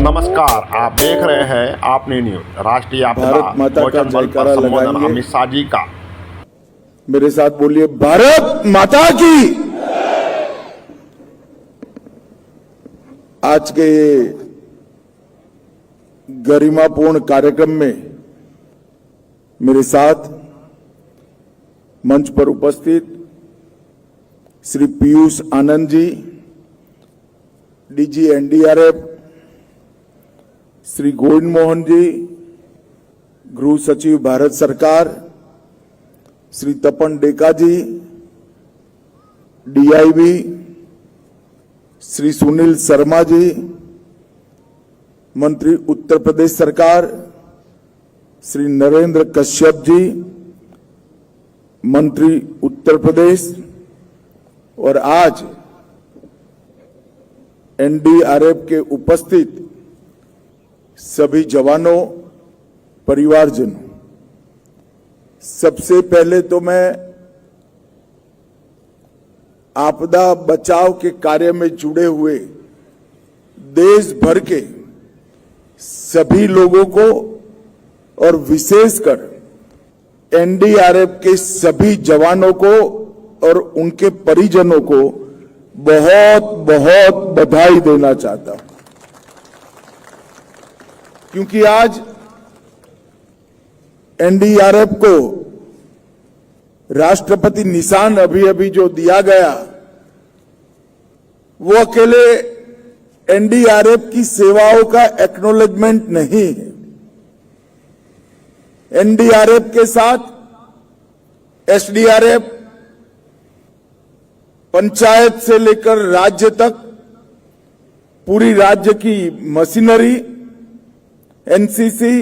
नमस्कार, आप देख रहे हैं आपने न्यूज। राष्ट्रीय आपदा मोचन बल पर संबोधन अमित शाह जी का। मेरे साथ बोलिए, भारत माता की। आज के ये गरिमापूर्ण कार्यक्रम में मेरे साथ मंच पर उपस्थित श्री पीयूष आनंद जी, डीजी एनडीआरएफ, श्री गोविंद मोहन जी, गृह सचिव भारत सरकार, श्री तपन डेका जी, डीआईबी, श्री सुनील शर्मा जी, मंत्री उत्तर प्रदेश सरकार, श्री नरेंद्र कश्यप जी, मंत्री उत्तर प्रदेश, और आज एनडीआरएफ के उपस्थित सभी जवानों, परिवारजनों, सबसे पहले तो मैं आपदा बचाव के कार्य में जुड़े हुए देश भर के सभी लोगों को और विशेषकर एनडीआरएफ के सभी जवानों को और उनके परिजनों को बहुत बहुत बधाई देना चाहता हूं, क्योंकि आज एनडीआरएफ को राष्ट्रपति निशान अभी जो दिया गया, वो अकेले एनडीआरएफ की सेवाओं का एक्नॉलेजमेंट नहीं है। एनडीआरएफ के साथ एसडीआरएफ, पंचायत से लेकर राज्य तक पूरी राज्य की मशीनरी, एनसीसी,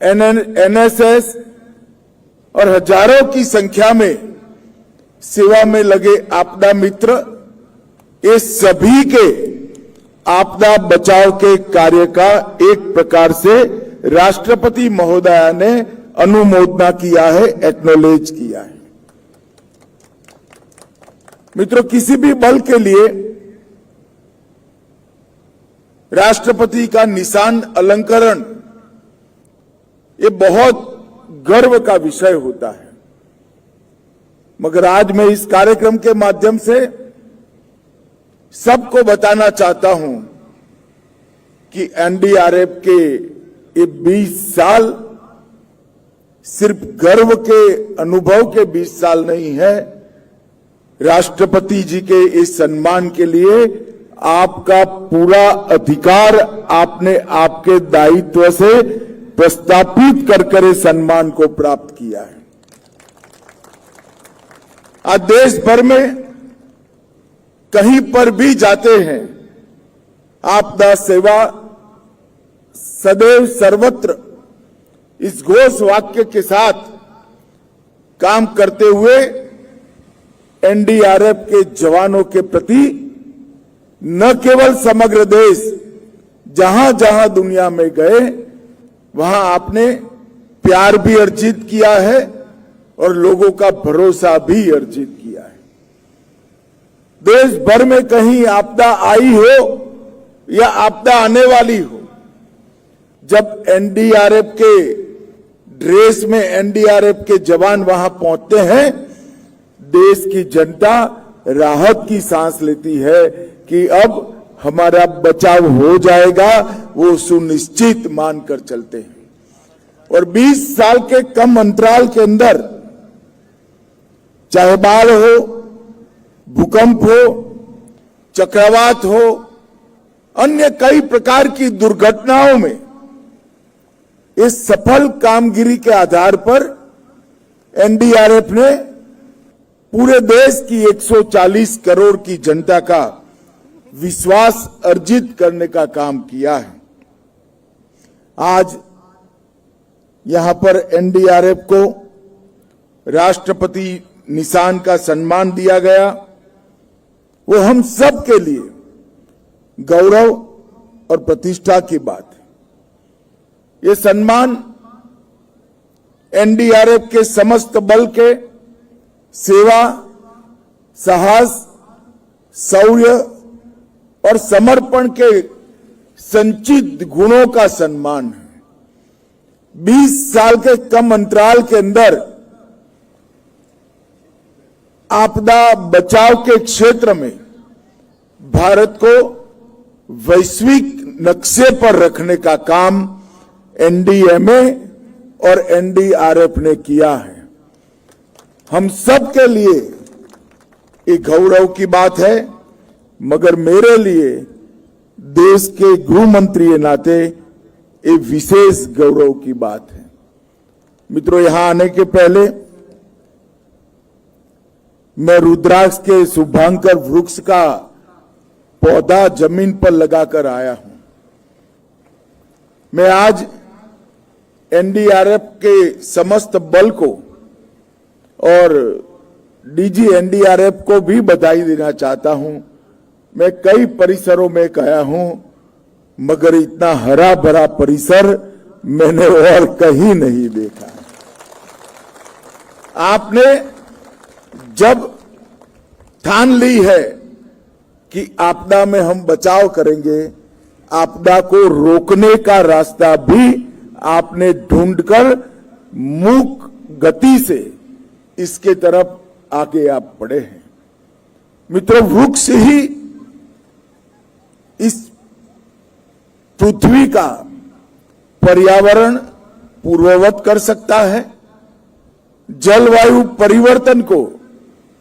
एनएसएस और हजारों की संख्या में सेवा में लगे आपदा मित्र, ये सभी के आपदा बचाव के कार्य का एक प्रकार से राष्ट्रपति महोदया ने अनुमोदना किया है, एक्नॉलेज किया है। मित्रों, किसी भी बल के लिए राष्ट्रपति का निशान अलंकरण ये बहुत गर्व का विषय होता है, मगर आज मैं इस कार्यक्रम के माध्यम से सबको बताना चाहता हूं कि एनडीआरएफ के ये 20 साल सिर्फ गर्व के अनुभव के 20 साल नहीं है। राष्ट्रपति जी के इस सम्मान के लिए आपका पूरा अधिकार आपने आपके दायित्व से प्रस्तापित कर इस सम्मान को प्राप्त किया है। आज देश भर में कहीं पर भी जाते हैं, आपदा सेवा सदैव सर्वत्र इस घोष वाक्य के साथ काम करते हुए एनडीआरएफ के जवानों के प्रति न केवल समग्र देश, जहां जहां दुनिया में गए वहां आपने प्यार भी अर्जित किया है और लोगों का भरोसा भी अर्जित किया है। देश भर में कहीं आपदा आई हो या आपदा आने वाली हो, जब एनडीआरएफ के ड्रेस में एनडीआरएफ के जवान वहां पहुंचते हैं, देश की जनता राहत की सांस लेती है कि अब हमारा बचाव हो जाएगा, वो सुनिश्चित मानकर चलते हैं। और 20 साल के कम अंतराल के अंदर, चाहे बाढ़ हो, भूकंप हो, चक्रवात हो, अन्य कई प्रकार की दुर्घटनाओं में इस सफल कामगिरी के आधार पर एनडीआरएफ ने पूरे देश की 140 करोड़ की जनता का विश्वास अर्जित करने का काम किया है। आज यहां पर एनडीआरएफ को राष्ट्रपति निशान का सम्मान दिया गया, वो हम सब के लिए गौरव और प्रतिष्ठा की बात है। ये सम्मान एनडीआरएफ के समस्त बल के सेवा, साहस, शौर्य और समर्पण के संचित गुणों का सम्मान है। 20 साल के कम अंतराल के अंदर आपदा बचाव के क्षेत्र में भारत को वैश्विक नक्शे पर रखने का काम एनडीएमए और एनडीआरएफ ने किया है। हम सब के लिए एक गौरव की बात है, मगर मेरे लिए देश के गृह मंत्री के नाते एक विशेष गौरव की बात है। मित्रों, यहां आने के पहले मैं रुद्राक्ष के शुभांकर वृक्ष का पौधा जमीन पर लगाकर आया हूं। मैं आज एनडीआरएफ के समस्त बल को और डीजी एनडीआरएफ को भी बधाई देना चाहता हूं। मैं कई परिसरों में गया हूं, मगर इतना हरा भरा परिसर मैंने और कहीं नहीं देखा। आपने जब ठान ली है कि आपदा में हम बचाव करेंगे, आपदा को रोकने का रास्ता भी आपने ढूंढकर मूक गति से इसके तरफ आगे आप बढ़े हैं। मित्रों, वृक्ष ही इस पृथ्वी का पर्यावरण पूर्ववत कर सकता है, जलवायु परिवर्तन को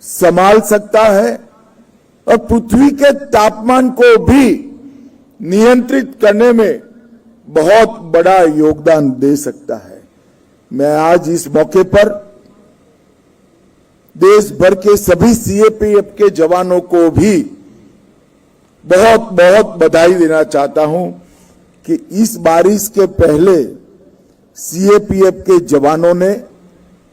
संभाल सकता है और पृथ्वी के तापमान को भी नियंत्रित करने में बहुत बड़ा योगदान दे सकता है। मैं आज इस मौके पर देश भर के सभी सीएपीएफ के जवानों को भी बहुत बहुत बधाई देना चाहता हूं कि इस बारिश के पहले सीएपीएफ के जवानों ने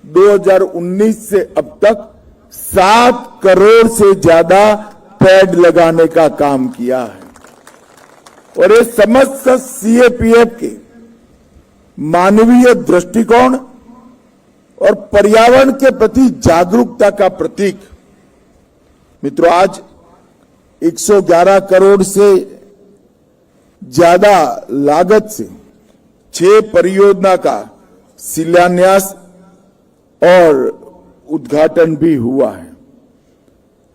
2019 से अब तक 7 करोड़ से ज्यादा पेड़ लगाने का काम किया है और ये समस्त सीएपीएफ के मानवीय दृष्टिकोण और पर्यावरण के प्रति जागरूकता का प्रतीक। मित्रों, आज 111 करोड़ से ज्यादा लागत से 6 परियोजना का शिलान्यास और उद्घाटन भी हुआ है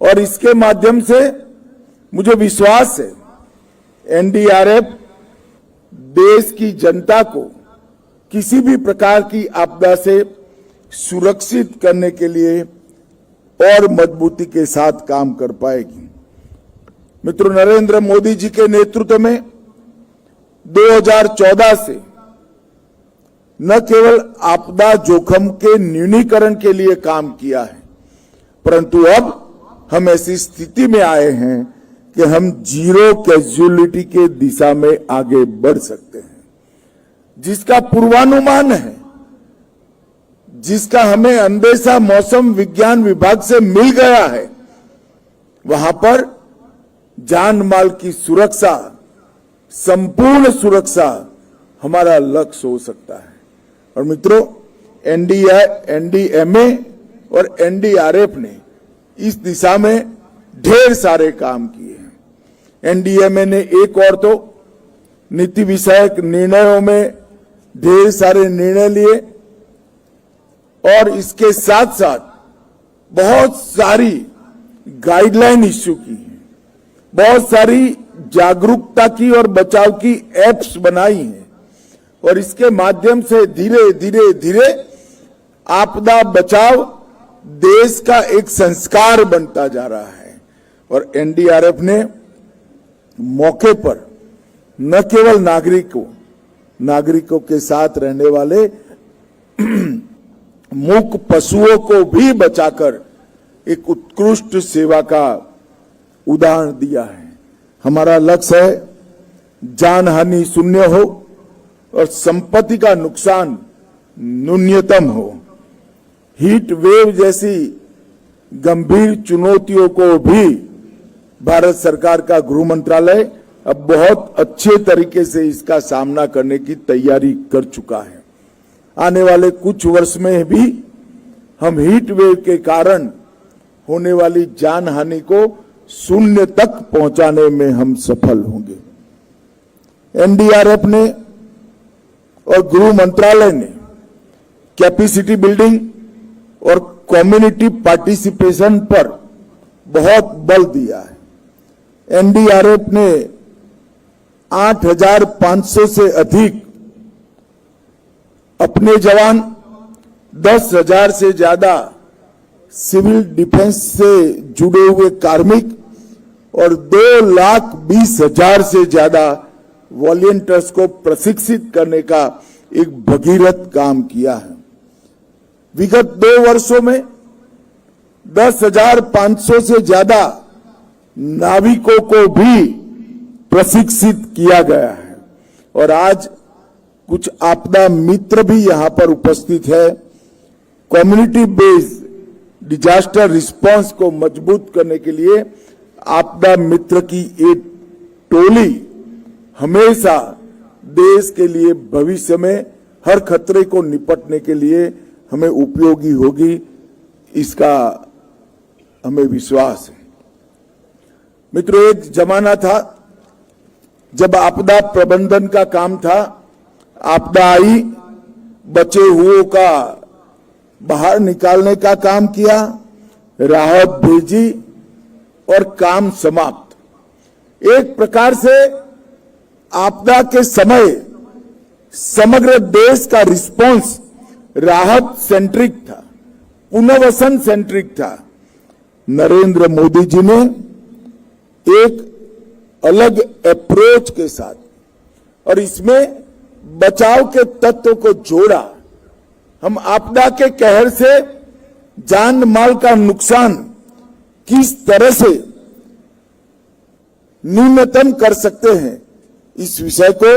और इसके माध्यम से मुझे विश्वास है एनडीआरएफ देश की जनता को किसी भी प्रकार की आपदा से सुरक्षित करने के लिए और मजबूती के साथ काम कर पाएगी। मित्रों, नरेंद्र मोदी जी के नेतृत्व में 2014 से न केवल आपदा जोखिम के न्यूनीकरण के लिए काम किया है, परंतु अब हम ऐसी स्थिति में आए हैं कि हम जीरो कैजुअलिटी के दिशा में आगे बढ़ सकते हैं, जिसका पूर्वानुमान है, जिसका हमें अंदेशा मौसम विज्ञान विभाग से मिल गया है। वहां पर जान माल की सुरक्षा, संपूर्ण सुरक्षा हमारा लक्ष्य हो सकता है। और मित्रों, एनडीएमए और एनडीआरएफ ने इस दिशा में ढेर सारे काम किए हैं। एनडीएमए ने एक और तो नीति विषयक निर्णयों में ढेर सारे निर्णय लिए और इसके साथ साथ बहुत सारी गाइडलाइन इश्यू की है, बहुत सारी जागरूकता की और बचाव की एप्स बनाई हैं और इसके माध्यम से धीरे धीरे धीरे आपदा बचाव देश का एक संस्कार बनता जा रहा है। और एनडीआरएफ ने मौके पर न केवल नागरिकों के साथ रहने वाले मूक पशुओं को भी बचाकर एक उत्कृष्ट सेवा का उदाहरण दिया है। हमारा लक्ष्य है जान हानि शून्य हो और संपत्ति का नुकसान न्यूनतम हो। हीट वेव जैसी गंभीर चुनौतियों को भी भारत सरकार का गृह मंत्रालय अब बहुत अच्छे तरीके से इसका सामना करने की तैयारी कर चुका है। आने वाले कुछ वर्ष में भी हम हीट वेव के कारण होने वाली जान हानि को शून्य तक पहुंचाने में हम सफल होंगे। एनडीआरएफ ने और गृह मंत्रालय ने कैपेसिटी बिल्डिंग और कम्युनिटी पार्टिसिपेशन पर बहुत बल दिया है। एनडीआरएफ ने 8,500 से अधिक अपने जवान, 10,000 से ज्यादा सिविल डिफेंस से जुड़े हुए कार्मिक और 2,20,000 से ज्यादा वॉलंटियर्स को प्रशिक्षित करने का एक भगीरथ काम किया है। विगत 2 वर्षों में 10,500 से ज्यादा नाविकों को भी प्रशिक्षित किया गया है और आज कुछ आपदा मित्र भी यहां पर उपस्थित है। कम्युनिटी बेस्ड डिजास्टर रिस्पांस को मजबूत करने के लिए आपदा मित्र की एक टोली हमेशा देश के लिए भविष्य में हर खतरे को निपटने के लिए हमें उपयोगी होगी, इसका हमें विश्वास है। मित्रों, एक जमाना था जब आपदा प्रबंधन का काम था। आपदा आई, बचे हुओं का बाहर निकालने का काम किया, राहत भेजी और काम समाप्त। एक प्रकार से आपदा के समय समग्र देश का रिस्पांस राहत सेंट्रिक था, पुनर्वसन सेंट्रिक था। नरेंद्र मोदी जी ने एक अलग अप्रोच के साथ और इसमें बचाव के तत्व को जोड़ा। हम आपदा के कहर से जान माल का नुकसान किस तरह से न्यूनतम कर सकते हैं, इस विषय को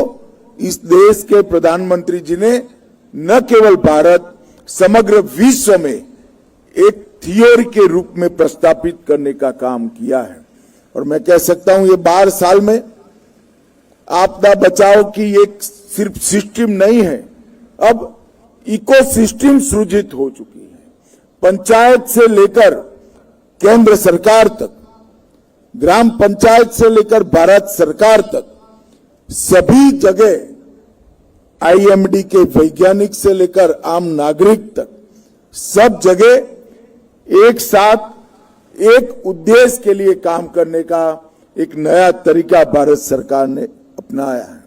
इस देश के प्रधानमंत्री जी ने न केवल भारत, समग्र विश्व में एक थियोरी के रूप में प्रस्तापित करने का काम किया है। और मैं कह सकता हूं, ये 12 साल में आपदा बचाव की एक सिर्फ सिस्टम नहीं है, अब इकोसिस्टम सृजित हो चुकी है। पंचायत से लेकर केंद्र सरकार तक, ग्राम पंचायत से लेकर भारत सरकार तक, सभी जगह आईएमडी के वैज्ञानिक से लेकर आम नागरिक तक, सब जगह एक साथ एक उद्देश्य के लिए काम करने का एक नया तरीका भारत सरकार ने अपनाया है।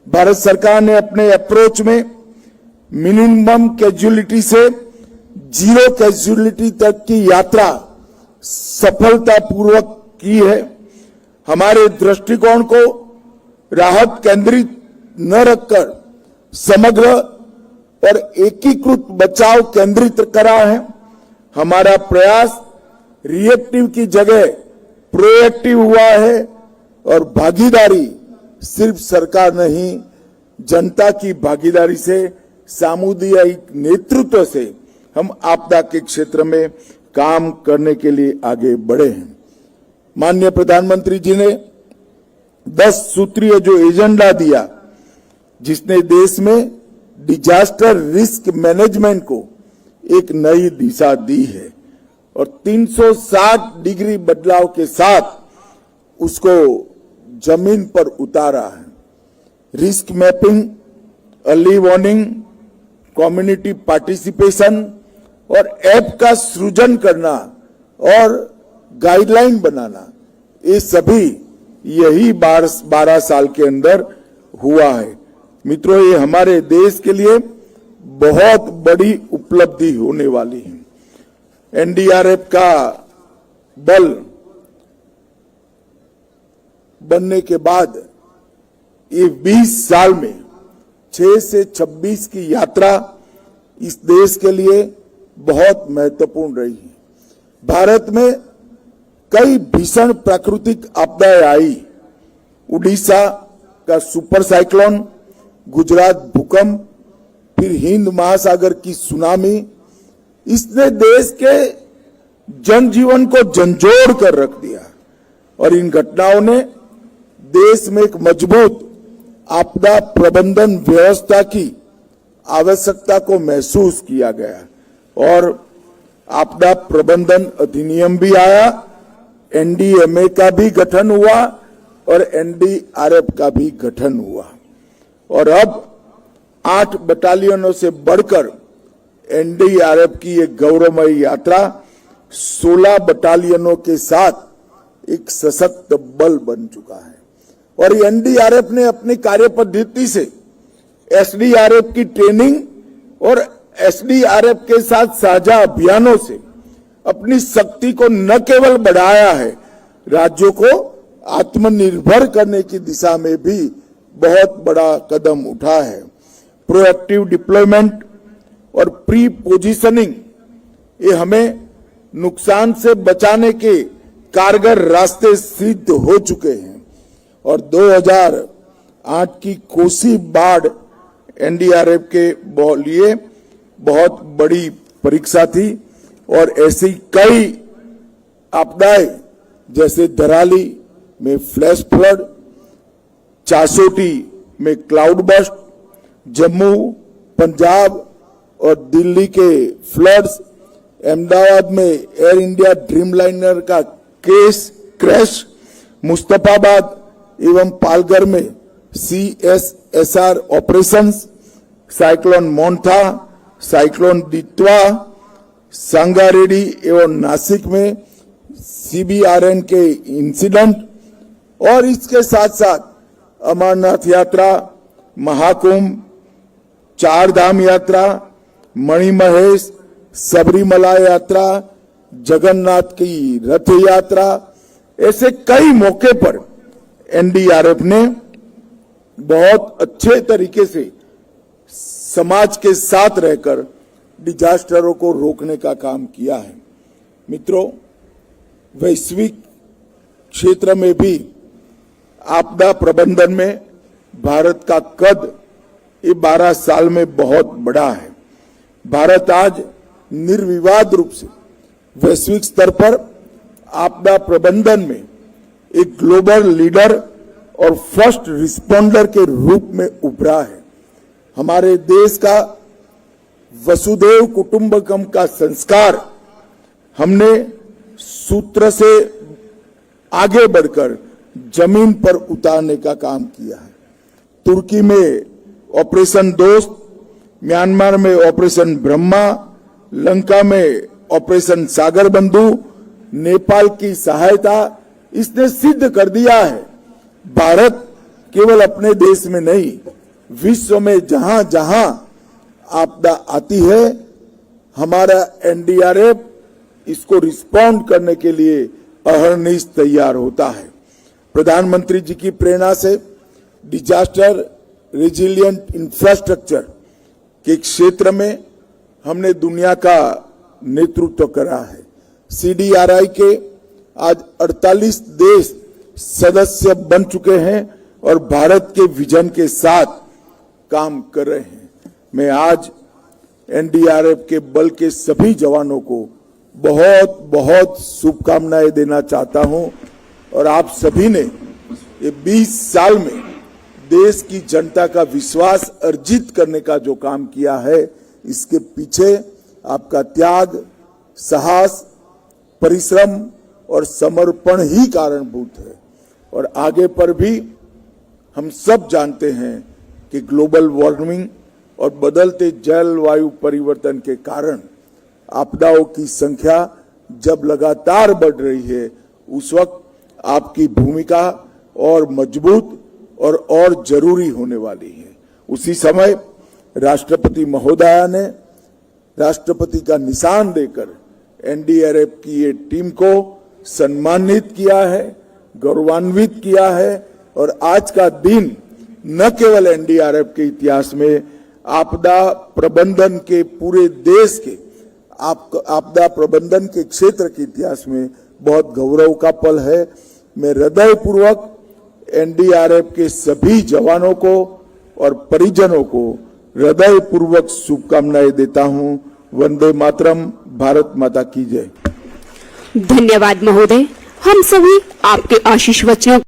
भारत सरकार ने अपने अप्रोच में मिनिमम कैजुअलिटी से जीरो कैजुअलिटी तक की यात्रा सफलतापूर्वक की है। हमारे दृष्टिकोण को राहत केंद्रित न रखकर समग्र और एकीकृत बचाव केंद्रित करा है। हमारा प्रयास रिएक्टिव की जगह प्रोएक्टिव हुआ है और भागीदारी सिर्फ सरकार नहीं, जनता की भागीदारी से, सामुदायिक नेतृत्व से हम आपदा के क्षेत्र में काम करने के लिए आगे बढ़े हैं। माननीय प्रधानमंत्री जी ने 10 सूत्रीय जो एजेंडा दिया, जिसने देश में डिजास्टर रिस्क मैनेजमेंट को एक नई दिशा दी है और 360 डिग्री बदलाव के साथ उसको जमीन पर उतारा है। Risk mapping, early warning, community participation और ऐप का सृजन करना और गाइडलाइन बनाना, ये सभी यही 12 साल के अंदर हुआ है। मित्रों, ये हमारे देश के लिए बहुत बड़ी उपलब्धि होने वाली है। एनडीआरएफ का बल बनने के बाद ये 20 साल में 6 से 26 की यात्रा इस देश के लिए बहुत महत्वपूर्ण रही है। भारत में कई भीषण प्राकृतिक आपदाएं आई। उड़ीसा का सुपर साइक्लोन, गुजरात भूकंप, फिर हिंद महासागर की सुनामी, इसने देश के जनजीवन को झंझोड़ कर रख दिया और इन घटनाओं ने देश में एक मजबूत आपदा प्रबंधन व्यवस्था की आवश्यकता को महसूस किया गया और आपदा प्रबंधन अधिनियम भी आया, एनडीएमए का भी गठन हुआ और एनडीआरएफ का भी गठन हुआ और अब 8 बटालियनों से बढ़कर एनडीआरएफ की एक गौरवमयी यात्रा 16 बटालियनों के साथ एक सशक्त बल बन चुका है। और एनडीआरएफ ने अपनी कार्य पद्धति से एसडीआरएफ की ट्रेनिंग और एसडीआरएफ के साथ साझा अभियानों से अपनी शक्ति को न केवल बढ़ाया है, राज्यों को आत्मनिर्भर करने की दिशा में भी बहुत बड़ा कदम उठा है। प्रोएक्टिव डिप्लॉयमेंट और प्री पोजीशनिंग ये हमें नुकसान से बचाने के कारगर रास्ते सिद्ध हो चुके हैं और 2008 की कोसी बाढ़ एनडीआरएफ के लिए बहुत बड़ी परीक्षा थी और ऐसी कई आपदाएं जैसे धराली में फ्लैश फ्लड, चासोटी में क्लाउड बस्ट, जम्मू, पंजाब और दिल्ली के फ्लड्स, अहमदाबाद में एयर इंडिया ड्रीमलाइनर का केस क्रैश, मुस्तफाबाद एवं पालघर में CSSR operations, cyclone Montha, cyclone Ditwa, Sangareddy एवं नासिक में CBRN के इंसिडेंट और इसके साथ साथ अमरनाथ यात्रा, महाकुंभ, चार धाम यात्रा, मणिमहेश, सबरीमला यात्रा, जगन्नाथ की रथ यात्रा, ऐसे कई मौके पर एनडीआरएफ ने बहुत अच्छे तरीके से समाज के साथ रहकर डिजास्टरों को रोकने का काम किया है। मित्रों, वैश्विक क्षेत्र में भी आपदा प्रबंधन में भारत का कद ये 12 साल में बहुत बड़ा है। भारत आज निर्विवाद रूप से वैश्विक स्तर पर आपदा प्रबंधन में एक ग्लोबल लीडर और फर्स्ट रिस्पॉन्डर के रूप में उभरा है। हमारे देश का वसुधैव कुटुंबकम का संस्कार हमने सूत्र से आगे बढ़कर जमीन पर उतारने का काम किया है। तुर्की में ऑपरेशन दोस्त, म्यांमार में ऑपरेशन ब्रह्मा, लंका में ऑपरेशन सागर बंधु, नेपाल की सहायता, इसने सिद्ध कर दिया है भारत केवल अपने देश में नहीं, विश्व में जहां जहां आपदा आती है हमारा एनडीआरएफ इसको रिस्पॉन्ड करने के लिए अहर्निश तैयार होता है। प्रधानमंत्री जी की प्रेरणा से डिजास्टर रेजिलिएंट इंफ्रास्ट्रक्चर के क्षेत्र में हमने दुनिया का नेतृत्व करा है। CDRI के आज 48 देश सदस्य बन चुके हैं और भारत के विजन के साथ काम कर रहे हैं। मैं आज एनडीआरएफ के बल के सभी जवानों को बहुत बहुत शुभकामनाएं देना चाहता हूं और आप सभी ने ये 20 साल में देश की जनता का विश्वास अर्जित करने का जो काम किया है, इसके पीछे आपका त्याग, साहस, परिश्रम और समर्पण ही कारणभूत है। और आगे पर भी हम सब जानते हैं कि ग्लोबल वार्मिंग और बदलते जलवायु परिवर्तन के कारण आपदाओं की संख्या जब लगातार बढ़ रही है, उस वक्त आपकी भूमिका और मजबूत और जरूरी होने वाली है। उसी समय राष्ट्रपति महोदया ने राष्ट्रपति का निशान देकर एनडीआरएफ की ये टीम को सम्मानित किया है, गौरवान्वित किया है और आज का दिन न केवल एनडीआरएफ के इतिहास में आपदा प्रबंधन के पूरे देश के आपदा प्रबंधन के क्षेत्र के इतिहास में बहुत गौरव का पल है। मैं हृदयपूर्वक एनडीआरएफ के सभी जवानों को और परिजनों को हृदयपूर्वक शुभकामनाएं देता हूं। वंदे मातरम। भारत माता की जय। धन्यवाद महोदय। हम सभी आपके आशीष वचनों